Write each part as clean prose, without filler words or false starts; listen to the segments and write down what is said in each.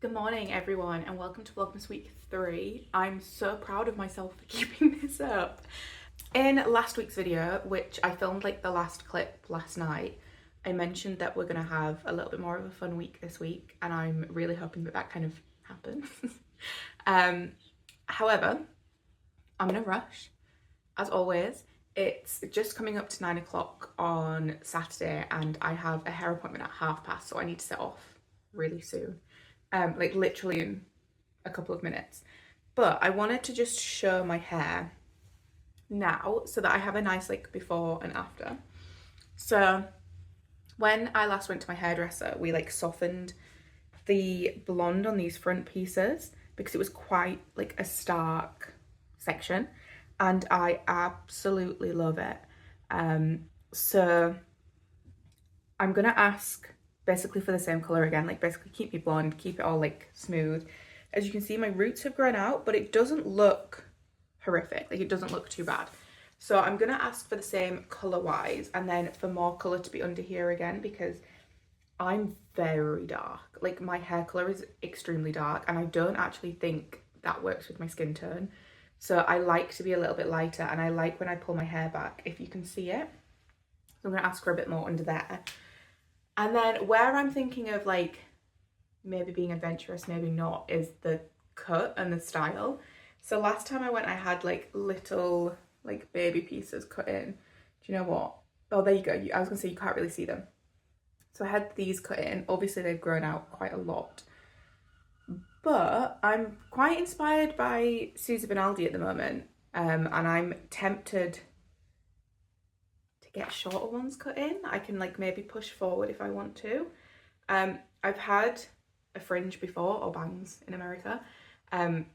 Good morning everyone and welcome to Vlogmas week 3. I'm so proud of myself for keeping this up. In last week's video, which I filmed like the last clip last night, I mentioned that we're going to have a little bit more of a fun week this week, and I'm really hoping that that kind of happens. However, I'm in a rush, as always. It's just coming up to 9 o'clock on Saturday and I have a hair appointment at 5:30, so I need to set off really soon. Like literally in a couple of minutes. But I wanted to just show my hair now so that I have a nice like before and after. So when I last went to my hairdresser, we like softened the blonde on these front pieces because it was quite like a stark section and I absolutely love it. So I'm gonna ask basically for the same color again, like basically keep me blonde, keep it all like smooth. As you can see, my roots have grown out, but it doesn't look horrific, like it doesn't look too bad. So I'm gonna ask for the same color wise and then for more color to be under here again, because I'm very dark. Like my hair color is extremely dark and I don't actually think that works with my skin tone. So I like to be a little bit lighter, and I like when I pull my hair back, if you can see it. So I'm gonna ask for a bit more under there. And then where I'm thinking of like maybe being adventurous, maybe not, is the cut and the style. So last time I went, I had like little like baby pieces cut in. Do you know what? Oh, there you go. I was gonna say you can't really see them. So I had these cut in. Obviously they've grown out quite a lot. But I'm quite inspired by Susie Benaldi at the moment. And I'm tempted get shorter ones cut in. I can like maybe push forward if I want to. I've had a fringe before, or bangs in America, in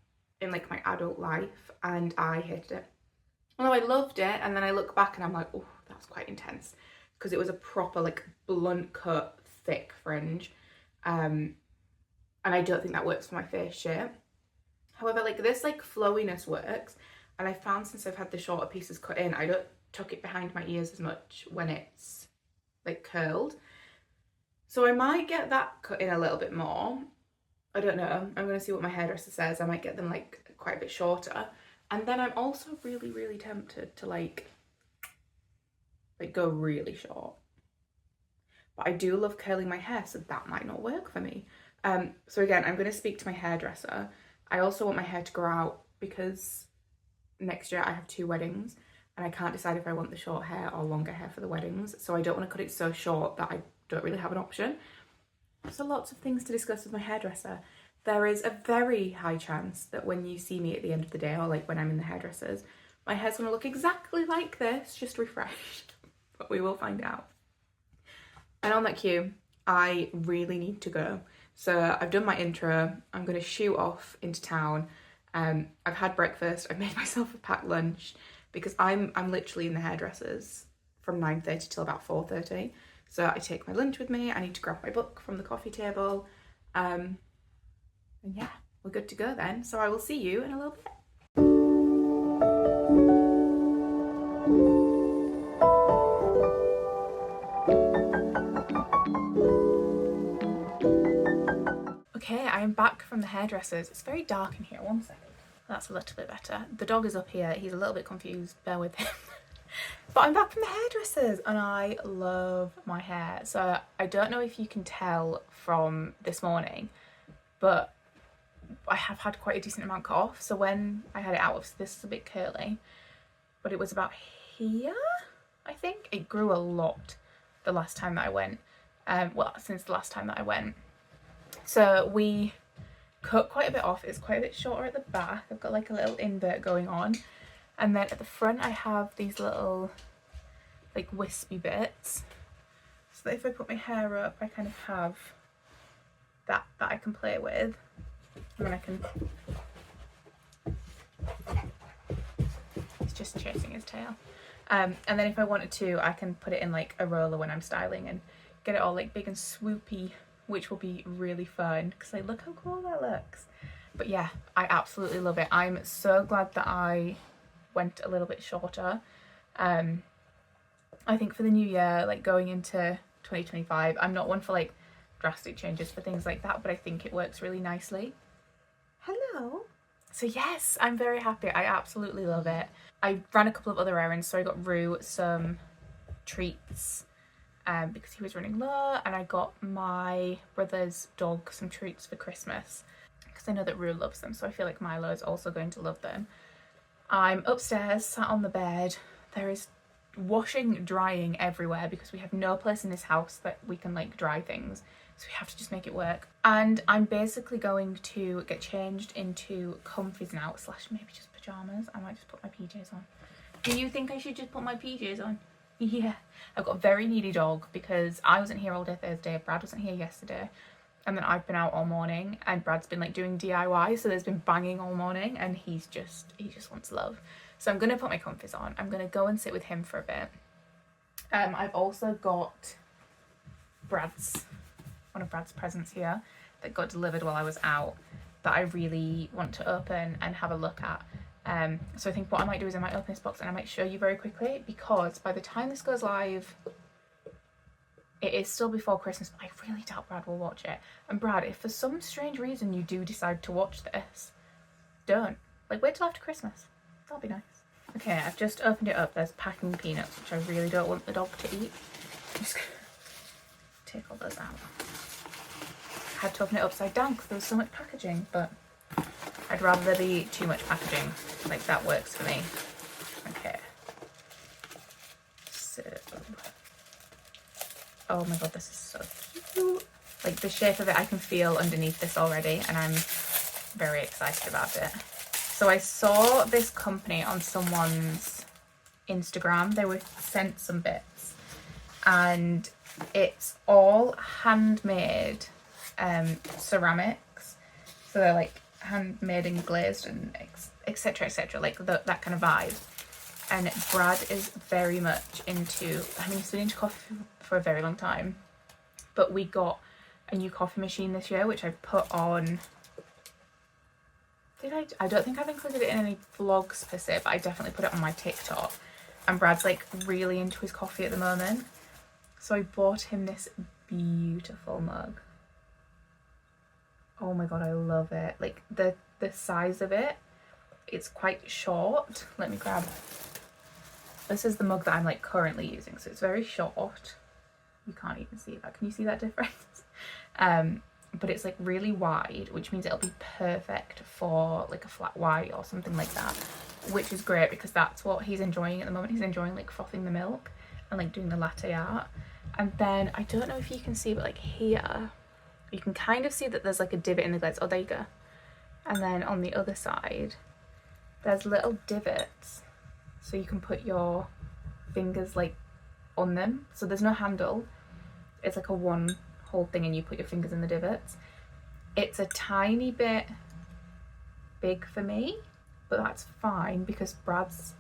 like my adult life, and I hated it. Although I loved it, and then I look back and I'm like, oh, that was quite intense, because it was a proper like blunt cut, thick fringe. And I don't think that works for my face shape. However, like this like flowiness works, and I found since I've had the shorter pieces cut in, I don't tuck it behind my ears as much when it's like curled. So I might get that cut in a little bit more. I don't know. I'm going to see what my hairdresser says. I might get them like quite a bit shorter. And then I'm also really tempted to like go really short. But I do love curling my hair, so that might not work for me. So again, I'm going to speak to my hairdresser. I also want my hair to grow out because next year I have 2 weddings. And I can't decide if I want the short hair or longer hair for the weddings. So I don't want to cut it so short that I don't really have an option. So lots of things to discuss with my hairdresser. There is a very high chance that when you see me at the end of the day, or like when I'm in the hairdressers, my hair's going to look exactly like this, just refreshed. But we will find out. And on that cue, I really need to go. So I've done my intro. I'm going to shoot off into town. I've had breakfast. I've made myself a packed lunch, because I'm literally in the hairdressers from 9:30 till about 4:30. So I take my lunch with me. I need to grab my book from the coffee table. And yeah, we're good to go then. So I will see you in a little bit. Okay, I am back from the hairdressers. It's very dark in here. One second. That's a little bit better. The dog is up here. He's a little bit confused. Bear with him. But I'm back from the hairdressers and I love my hair. So I don't know if you can tell from this morning, but I have had quite a decent amount cut off. So when I had it out, this is a bit curly, but it was about here, I think. It grew a lot the last time that I went. Well, since the last time that I went. So we cut quite a bit off. It's quite a bit shorter at the back. I've got like a little invert going on, and then at the front I have these little like wispy bits, so that if I put my hair up I kind of have that I can play with, and then I can, it's just chasing his tail, and then if I wanted to I can put it in like a roller when I'm styling and get it all like big and swoopy, which will be really fun because like look how cool that looks. But yeah, I absolutely love it. I'm so glad that I went a little bit shorter. I think for the new year, like going into 2025, I'm not one for like drastic changes for things like that, but I think it works really nicely. Hello. So yes, I'm very happy. I absolutely love it. I ran a couple of other errands. So I got Rue some treats because he was running low, and I got my brother's dog some treats for Christmas because I know that Rue loves them, so I feel like Milo is also going to love them. I'm upstairs, sat on the bed. There is washing, drying everywhere because we have no place in this house that we can like dry things, so we have to just make it work. And I'm basically going to get changed into comfies now, slash maybe just pyjamas. I might just put my PJs on. Do you think I should just put my PJs on? Yeah. I've got a very needy dog because I wasn't here all day Thursday, Brad wasn't here yesterday, and then I've been out all morning and Brad's been like doing DIY, so there's been banging all morning, and he just wants love. So I'm gonna put my comfies on. I'm gonna go and sit with him for a bit. I've also got one of Brad's presents here that got delivered while I was out that I really want to open and have a look at. So I think what I might do is I might open this box and I might show you very quickly, because by the time this goes live, it is still before Christmas, but I really doubt Brad will watch it. And Brad, if for some strange reason you do decide to watch this, don't. Like, wait till after Christmas. That'll be nice. Okay, I've just opened it up. There's packing peanuts, which I really don't want the dog to eat. I'm just gonna take all those out. I had to open it upside down because there was so much packaging, but I'd rather there be too much packaging. Like, that works for me. Okay. So, oh my god, this is so cute. Like, the shape of it I can feel underneath this already, and I'm very excited about it. So I saw this company on someone's Instagram. They were sent some bits, and it's all handmade ceramics. So they're like handmade and glazed and etc, like that kind of vibe. And Brad is very much into, I mean, he's been into coffee for a very long time, but we got a new coffee machine this year, which I've put on. I don't think I've included it in any vlogs per se, but I definitely put it on my TikTok. And Brad's like really into his coffee at the moment, so I bought him this beautiful mug. Oh my god, I love it. Like, the size of it, it's quite short. Let me grab, this is the mug that I'm like currently using, so it's very short. You can't even see that. Can you see that difference? But it's like really wide, which means it'll be perfect for like a flat white or something like that, which is great because that's what he's enjoying at the moment. He's enjoying like frothing the milk and like doing the latte art. And then I don't know if you can see, but like here you can kind of see that there's like a divot in the glaze. Oh, there you go. And then on the other side there's little divots, so you can put your fingers like on them. So there's no handle, it's like a one whole thing, and you put your fingers in the divots. It's a tiny bit big for me, but that's fine because Brad's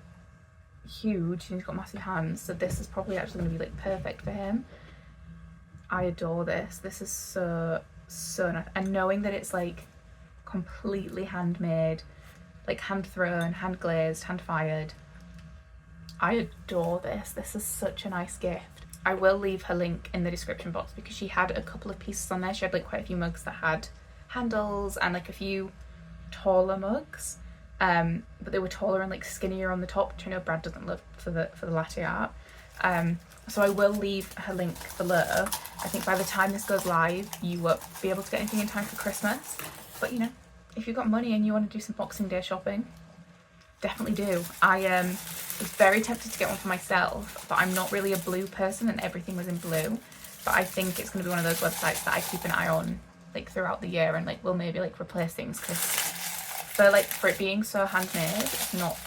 huge and he's got massive hands, so this is probably actually going to be like perfect for him. I adore this. This is so nice, and knowing that it's like completely handmade, like hand thrown, hand glazed, hand fired, I adore this. This is such a nice gift. I will leave her link in the description box because she had a couple of pieces on there. She had like quite a few mugs that had handles and like a few taller mugs, but they were taller and like skinnier on the top, which I know Brad doesn't love for the latte art. So I will leave her link below. I think by the time this goes live you won't be able to get anything in time for Christmas, but you know, if you've got money and you want to do some Boxing Day shopping, definitely do. I was very tempted to get one for myself, but I'm not really a blue person and everything was in blue. But I think it's going to be one of those websites that I keep an eye on like throughout the year, and like will maybe like replace things, because for it being so handmade, it's not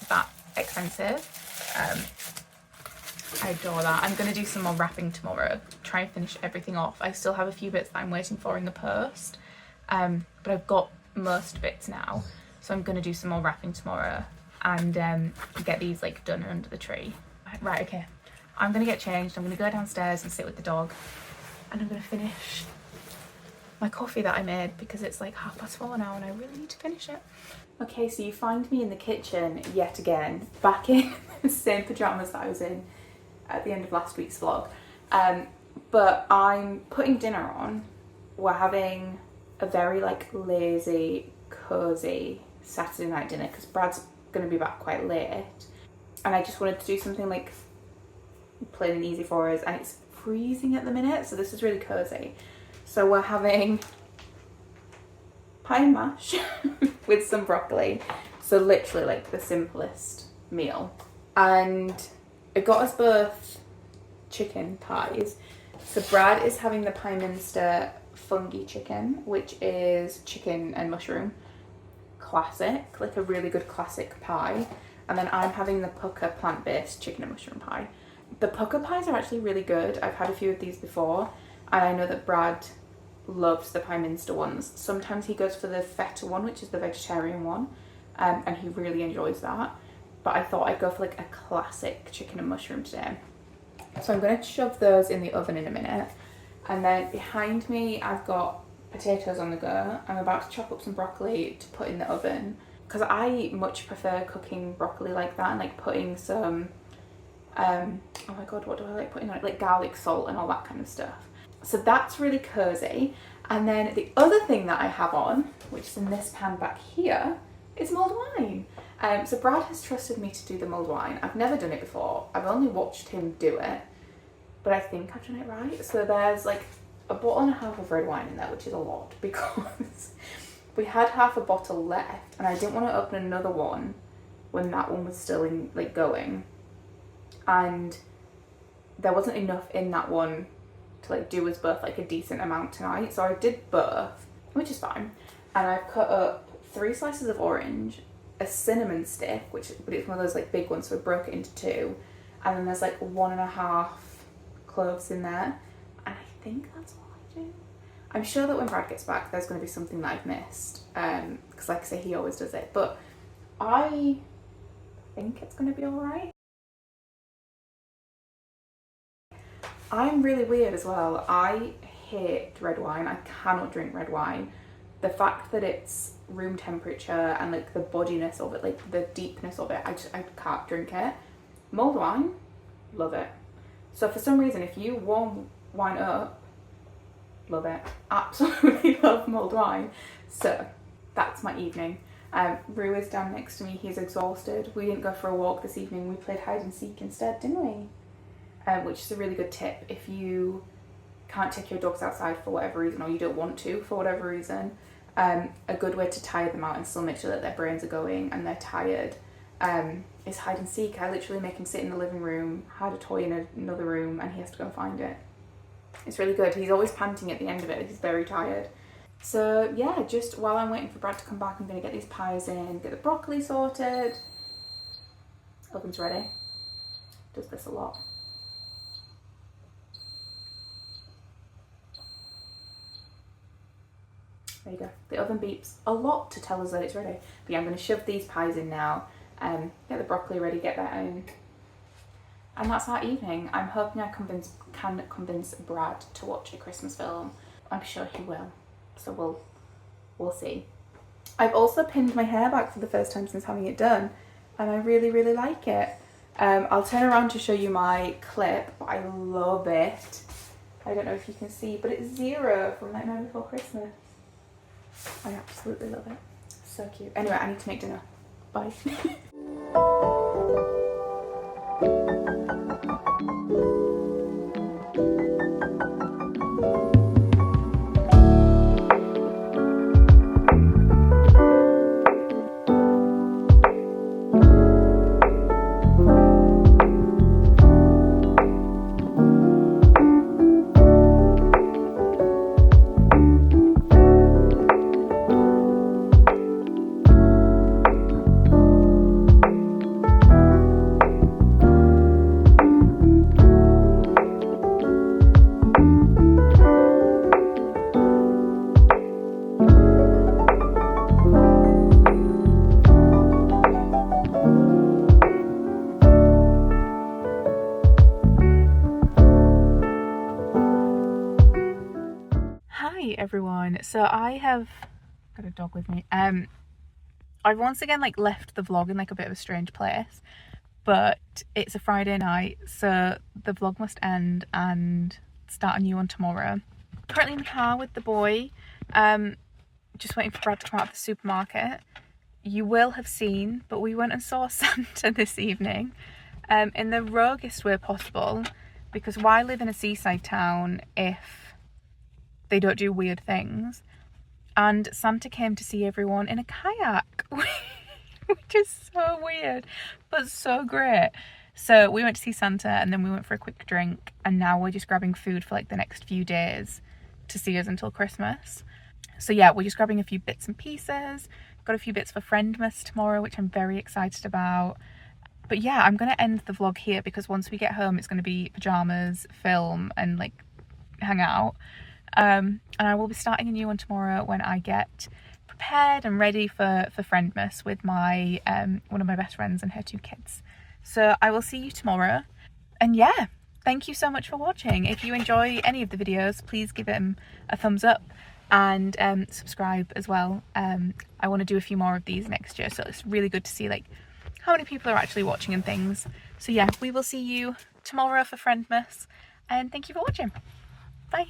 that expensive. I adore that. I'm going to do some more wrapping tomorrow, try and finish everything off. I still have a few bits that I'm waiting for in the post, but I've got most bits now. So I'm going to do some more wrapping tomorrow and get these like done under the tree. Right, okay. I'm going to get changed. I'm going to go downstairs and sit with the dog, and I'm going to finish my coffee that I made because it's like 4:30 now and I really need to finish it. Okay, so you find me in the kitchen yet again, back in the same pyjamas that I was in at the end of last week's vlog. But I'm putting dinner on we're having a very like lazy, cozy Saturday night dinner because Brad's going to be back quite late, and I just wanted to do something like plain and easy for us, and it's freezing at the minute, so this is really cozy. So we're having pie and mash with some broccoli, so literally like the simplest meal. And it got us both chicken pies. So Brad is having the Pie Minster fungi chicken, which is chicken and mushroom, classic, like a really good classic pie. And then I'm having the pucker plant-based chicken and mushroom pie. The pucker pies are actually really good. I've had a few of these before, and I know that Brad loves the Pie Minster ones. Sometimes he goes for the feta one, which is the vegetarian one, and he really enjoys that. But I thought I'd go for like a classic chicken and mushroom today. So I'm going to shove those in the oven in a minute. And then behind me I've got potatoes on the go. I'm about to chop up some broccoli to put in the oven, because I much prefer cooking broccoli like that and like putting some, oh my god, what do I like putting on it? Like garlic, salt and all that kind of stuff. So that's really cozy. And then the other thing that I have on, which is in this pan back here, is mulled wine. So Brad has trusted me to do the mulled wine. I've never done it before. I've only watched him do it, but I think I've done it right. So there's like a bottle and a half of red wine in there, which is a lot because we had half a bottle left and I didn't want to open another one when that one was still in like going, and there wasn't enough in that one to like do us both like a decent amount tonight. So I did both, which is fine. And I've cut up 3 slices of orange, a cinnamon stick, but it's one of those like big ones, so I broke it into 2, and then there's like 1.5 cloves in there, and I think that's all I do. I'm sure that when Brad gets back there's going to be something that I've missed, because like I say, he always does it, but I think it's going to be alright. I'm really weird as well. I hate red wine. I cannot drink red wine. The fact that it's room temperature and like the bodiness of it, like the deepness of it, I can't drink it. Mulled wine, love it. So for some reason, if you warm wine up, love it. Absolutely love mulled wine. So that's my evening. Rue is down next to me. He's exhausted. We didn't go for a walk this evening. We played hide and seek instead, didn't we? Which is a really good tip if you can't take your dogs outside for whatever reason, or you don't want to for whatever reason. A good way to tire them out and still make sure that their brains are going and they're tired is hide and seek. I literally make him sit in the living room, hide a toy in another room, and he has to go and find it. It's really good. He's always panting at the end of it. He's very tired. So yeah, just while I'm waiting for Brad to come back, I'm going to get these pies in, get the broccoli sorted. Oven's ready. Does this a lot. There you go. The oven beeps a lot to tell us that it's ready. But yeah, I'm going to shove these pies in now, get the broccoli ready, get that in. And that's our evening. I'm hoping I can convince Brad to watch a Christmas film. I'm sure he will. So we'll see. I've also pinned my hair back for the first time since having it done, and I really, really like it. I'll turn around to show you my clip, but I love it. I don't know if you can see, but it's Zero from Nightmare Before Christmas. I absolutely love it. So cute. Anyway, I need to make dinner. Bye. Everyone, so I have got a dog with me. I've once again like left the vlog in like a bit of a strange place, but it's a Friday night, so the vlog must end and start a new one tomorrow. currently in the car with the boy, just waiting for Brad to come out of the supermarket. You will have seen, but we went and saw Santa this evening, in the roguest way possible, because why live in a seaside town if they don't do weird things? And Santa came to see everyone in a kayak, which is so weird, but so great. So we went to see Santa, and then we went for a quick drink, and now we're just grabbing food for like the next few days to see us until Christmas. So yeah, we're just grabbing a few bits and pieces. Got a few bits for Friendmas tomorrow, which I'm very excited about. But yeah, I'm going to end the vlog here because once we get home, it's going to be pyjamas, film, and like hang out. And I will be starting a new one tomorrow when I get prepared and ready for Friendmas with my one of my best friends and her 2 kids. So I will see you tomorrow. And yeah, thank you so much for watching. If you enjoy any of the videos, please give them a thumbs up and subscribe as well. I want to do a few more of these next year, so it's really good to see like how many people are actually watching and things. So yeah, we will see you tomorrow for Friendmas, and thank you for watching. Bye.